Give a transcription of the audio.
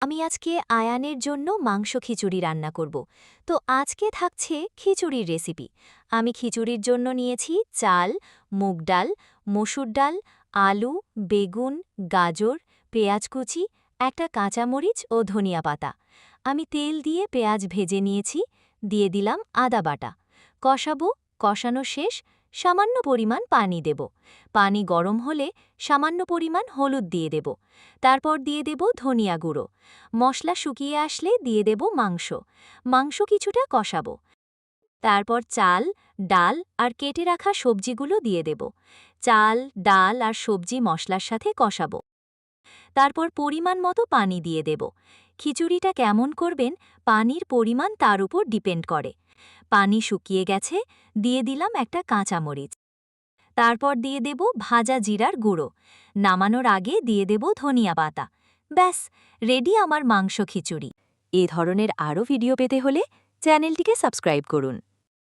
আমি আজকে আয়ানের জন্য মাংস খিচুড়ি রান্না করব। তো আজকে থাকছে খিচুড়ির রেসিপি। আমি খিচুড়ির জন্য নিয়েছি চাল, মুগ ডাল, মসুর ডাল, আলু, বেগুন, গাজর, পেঁয়াজ কুচি, একটা কাঁচামরিচ ও ধনিয়া পাতা। আমি তেল দিয়ে পেঁয়াজ ভেজে নিয়েছি, দিয়ে দিলাম আদা বাটা। কষাবো, কষানো শেষ, সামান্য পরিমাণ পানি দেব। পানি গরম হলে সামান্য পরিমাণ হলুদ দিয়ে দেব। তারপর দিয়ে দেব ধনিয়া গুঁড়ো। মশলা শুকিয়ে আসলে দিয়ে দেব মাংস। মাংস কিছুটা কষাবো। তারপর চাল, ডাল আর কেটে রাখা সবজিগুলো দিয়ে দেব। চাল, ডাল আর সবজি মশলার সাথে কষাবো। তারপর পরিমাণ মতো পানি দিয়ে দেব। খিচুড়িটা কেমন করবেন, পানির পরিমাণ তার উপর ডিপেন্ড করে। পানি শুকিয়ে গেছে, দিয়ে দিলাম একটা কাঁচামরিচ। তারপর দিয়ে দেব ভাজা জিরার গুঁড়ো। নামানোর আগে দিয়ে দেব ধনিয়া পাতা। ব্যাস, রেডি আমার মাংস খিচুড়ি। এ ধরনের আরও ভিডিও পেতে হলে চ্যানেলটিকে সাবস্ক্রাইব করুন।